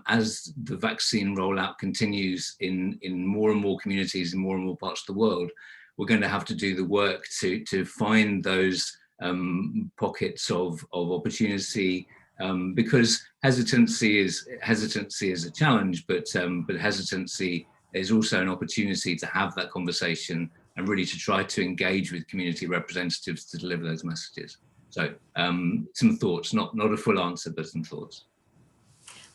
as the vaccine rollout continues in more and more communities in more and more parts of the world. We're going to have to do the work to find those pockets of opportunity, because hesitancy is a challenge, but hesitancy is also an opportunity to have that conversation and really to try to engage with community representatives to deliver those messages. So some thoughts, not a full answer, but some thoughts.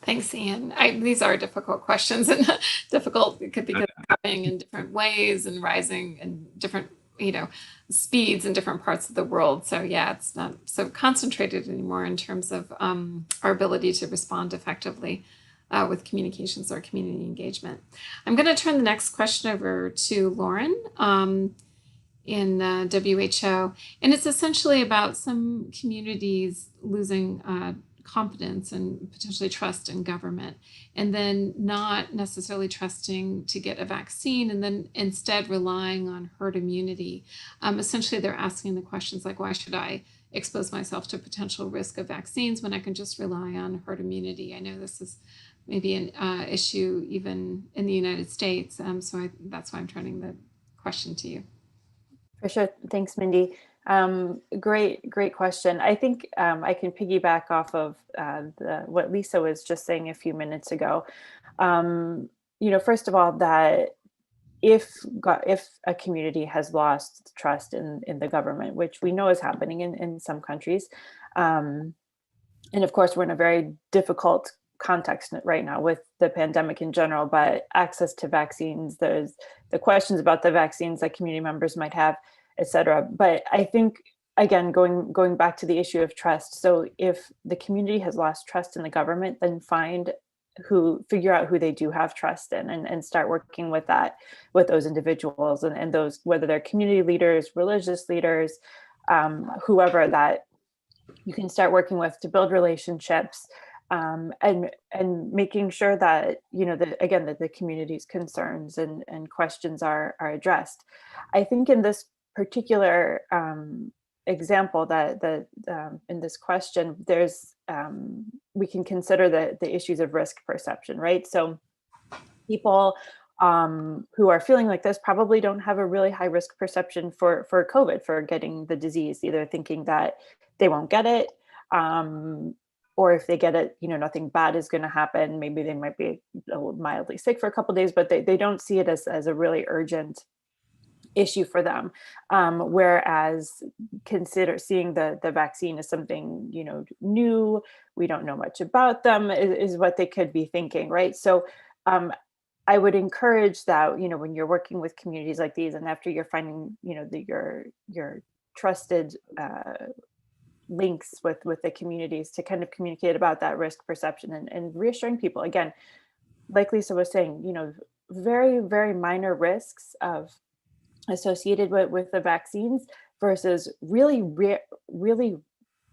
Thanks, Iain. These are difficult questions, and difficult because happening in different ways and rising in different, you know, speeds in different parts of the world. So yeah, it's not so concentrated anymore in terms of our ability to respond effectively. with communications or community engagement. I'm going to turn the next question over to Lauren in WHO, and it's essentially about some communities losing confidence and potentially trust in government, and then not necessarily trusting to get a vaccine, and then instead relying on herd immunity. Essentially, they're asking the questions like, why should I expose myself to potential risk of vaccines when I can just rely on herd immunity? I know this is maybe an issue even in the United States, so that's why I'm turning the question to you. For sure. Thanks, Mindy. Great question. I think I can piggyback off of what Lisa was just saying a few minutes ago. First of all, that if a community has lost trust in the government, which we know is happening in some countries, and of course we're in a very difficult context right now with the pandemic in general, but access to vaccines, there's the questions about the vaccines that community members might have, et cetera. But I think, again, going back to the issue of trust. So if the community has lost trust in the government, then figure out who they do have trust in, and start working with those individuals and those, whether they're community leaders, religious leaders, whoever that you can start working with to build relationships, and making sure that, that the community's concerns and questions are addressed. I think in this particular example that in this question, there's we can consider the issues of risk perception, right? So people who are feeling like this probably don't have a really high risk perception for COVID, for getting the disease, either thinking that they won't get it, or if they get it, nothing bad is going to happen. Maybe they might be mildly sick for a couple of days, but they don't see it as a really urgent issue for them. Whereas seeing the vaccine as something, new, we don't know much about them, is what they could be thinking, right? So I would encourage that, when you're working with communities like these, and after you're finding, your trusted links with the communities, to kind of communicate about that risk perception and reassuring people, again, like Lisa was saying, very, very minor risks associated with the vaccines versus really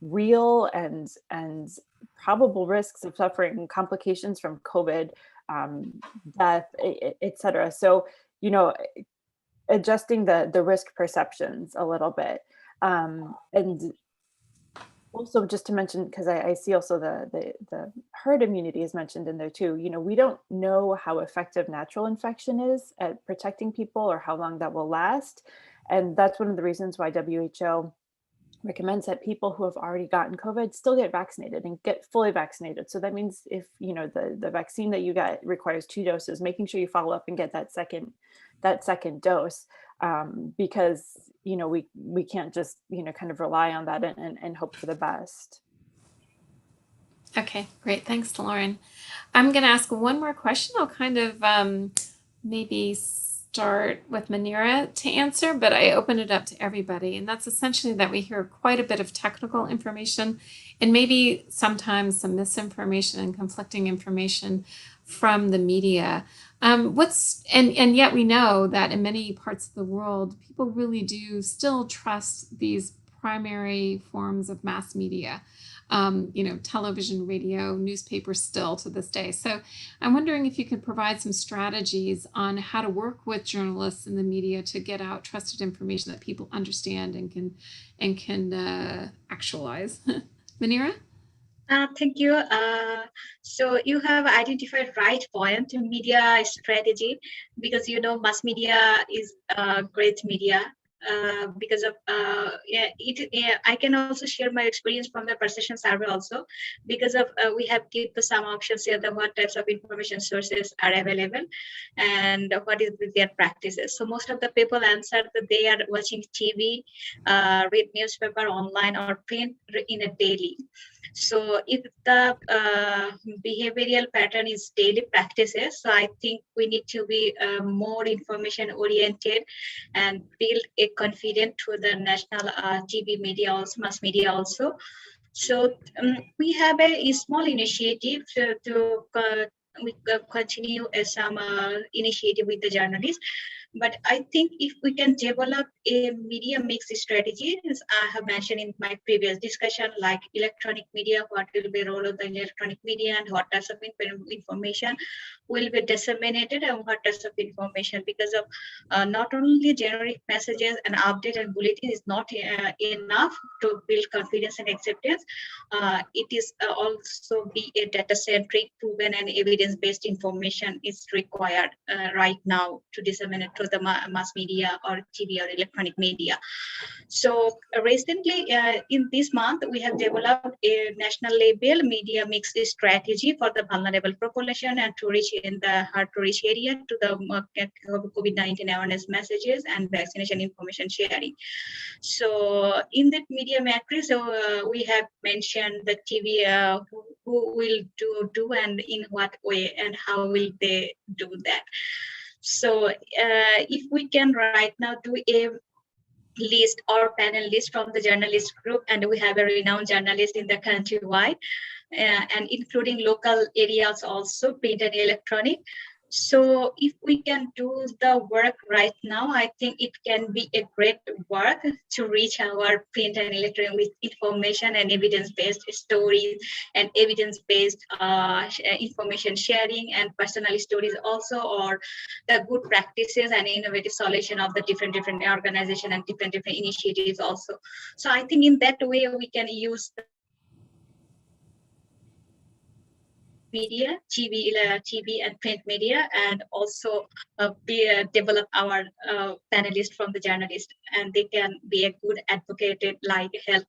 real and probable risks of suffering complications from COVID, death, et cetera. So, adjusting the risk perceptions a little bit. And also, just to mention, because I see also the herd immunity is mentioned in there too. We don't know how effective natural infection is at protecting people, or how long that will last. And that's one of the reasons why WHO recommends that people who have already gotten COVID still get vaccinated and get fully vaccinated. So that means if, the vaccine that you get requires 2 doses, making sure you follow up and get that second dose, because, we can't just, kind of rely on that and hope for the best. Okay, great. Thanks, Lauren. I'm going to ask one more question. I'll kind of maybe start with Monira to answer, but I open it up to everybody. And that's essentially that we hear quite a bit of technical information, and maybe sometimes some misinformation and conflicting information from the media. And yet we know that in many parts of the world, people really do still trust these primary forms of mass media. Television, radio, newspapers still to this day. So I'm wondering if you could provide some strategies on how to work with journalists and the media to get out trusted information that people understand and can actualize. Monira? Thank you. So you have identified right point in media strategy, because mass media is great media. Because of I can also share my experience from the perception survey also, because of we have given some options here, what types of information sources are available and what is their practices. So most of the people answered that they are watching TV, read newspaper, online, or print in a daily. So if the behavioral pattern is daily practices, so I think we need to be more information oriented and build a confidence to the national TV media also, mass media also. So we have a small initiative to continue some initiative with the journalists. But I think if we can develop a media mix strategy, as I have mentioned in my previous discussion, like electronic media, what will be role of the electronic media and what types of information will be disseminated and what types of information, because of not only generic messages and update and bulletin is not enough to build confidence and acceptance. It is also be a data-centric, proven and evidence-based information is required right now to disseminate to the mass media or TV or electronic media. So recently, in this month, we have developed a national level media mix strategy for the vulnerable population and to reach in the hard to reach area to the COVID-19 awareness messages and vaccination information sharing. So in that media matrix, we have mentioned the TV, who will do and in what way and how will they do that. So if we can right now do a list or panel list from the journalist group, and we have a renowned journalist in the countrywide, and including local areas also, print and electronic. So if we can do the work right now, I think it can be a great work to reach our print and electronic with information and evidence-based stories and evidence-based information sharing and personal stories also, or the good practices and innovative solution of the different organizations and different initiatives also. So I think in that way we can use the media, TV and print media, and also develop our panelists from the journalists, and they can be a good advocate like health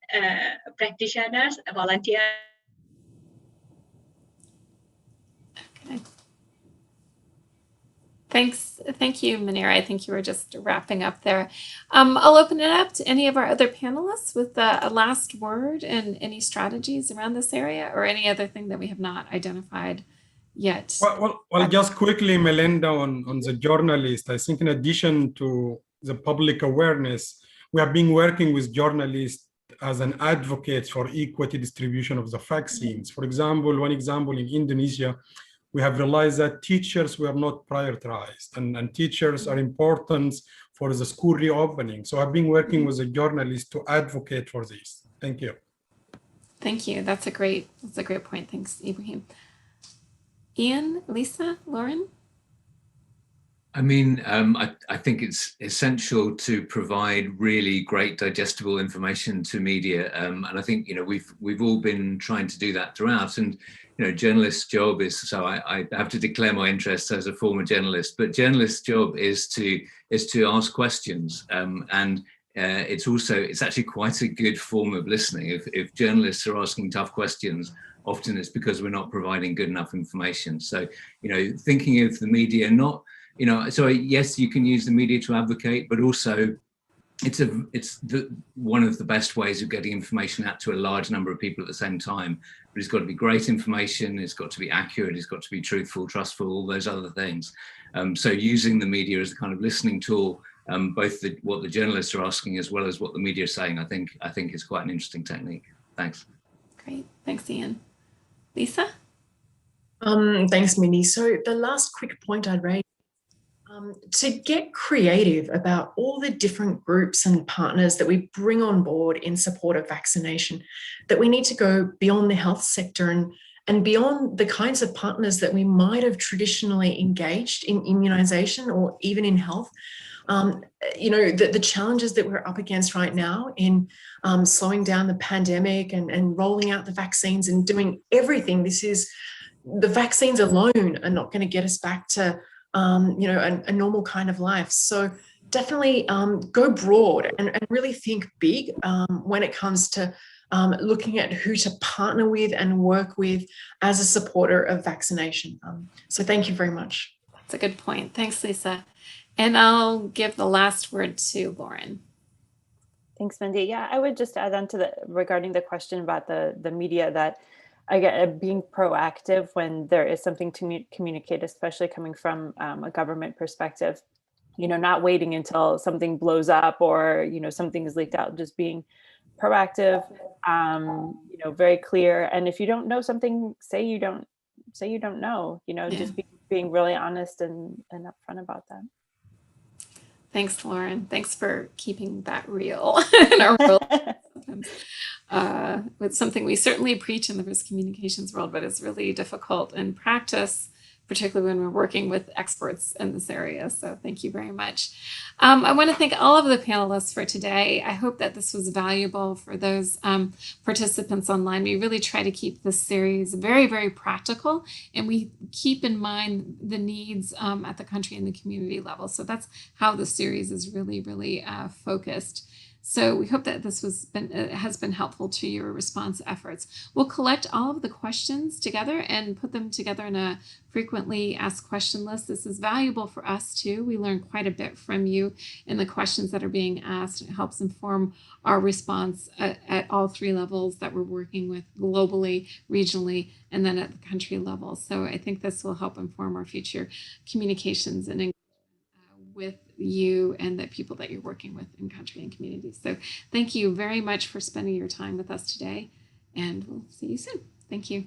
practitioners, volunteers. Okay. Thank you, Monira. I think you were just wrapping up there. I'll open it up to any of our other panelists with a last word and any strategies around this area or any other thing that we have not identified yet. Well, just quickly, Melinda, on the journalist, I think in addition to the public awareness, we have been working with journalists as an advocate for equity distribution of the vaccines. For example, one example in Indonesia, we have realized that teachers were not prioritized, and teachers are important for the school reopening. So I've been working with a journalist to advocate for this. Thank you. Thank you. That's a great point. Thanks, Ibrahim. Ian, Lisa, Lauren? I mean, I think it's essential to provide really great digestible information to media, and I think we've all been trying to do that throughout. And journalists' job is, so I have to declare my interest as a former journalist, but journalists' job is to ask questions, and it's actually quite a good form of listening. If journalists are asking tough questions, often it's because we're not providing good enough information. So thinking of the media not. So yes, you can use the media to advocate, but also it's one of the best ways of getting information out to a large number of people at the same time. But it's got to be great information, it's got to be accurate, it's got to be truthful, trustful, all those other things. So using the media as a kind of listening tool, both what the journalists are asking as well as what the media is saying, I think is quite an interesting technique. Thanks. Great, thanks, Ian. Lisa? Thanks, Minnie. So the last quick point I'd raise, to get creative about all the different groups and partners that we bring on board in support of vaccination, that we need to go beyond the health sector and beyond the kinds of partners that we might have traditionally engaged in immunization or even in health. The challenges that we're up against right now in slowing down the pandemic and rolling out the vaccines and doing everything. The vaccines alone are not going to get us back to a normal kind of life. So definitely go broad and really think big when it comes to looking at who to partner with and work with as a supporter of vaccination. So thank you very much. That's a good point. Thanks, Lisa. And I'll give the last word to Lauren. Thanks, Mindy. Yeah, I would just add on to regarding the question about the media, that again, being proactive when there is something to communicate, especially coming from a government perspective, not waiting until something blows up or, something is leaked out, just being proactive, very clear. And if you don't know something, say you don't say you don't know, Yeah. just being really honest and upfront about that. Thanks, Lauren. Thanks for keeping that real in our world. Sometimes. It's something we certainly preach in the risk communications world, but it's really difficult in practice, particularly when we're working with experts in this area. So thank you very much. I want to thank all of the panelists for today. I hope that this was valuable for those participants online. We really try to keep this series very, very practical, and we keep in mind the needs at the country and the community level. So that's how the series is really, really focused. So we hope that this has been helpful to your response efforts. We'll collect all of the questions together and put them together in a frequently asked question list. This is valuable for us too. We learn quite a bit from you in the questions that are being asked. It helps inform our response at all three levels that we're working with globally, regionally, and then at the country level. So I think this will help inform our future communications and with you and the people that you're working with in country and community. So thank you very much for spending your time with us today, and we'll see you soon. Thank you.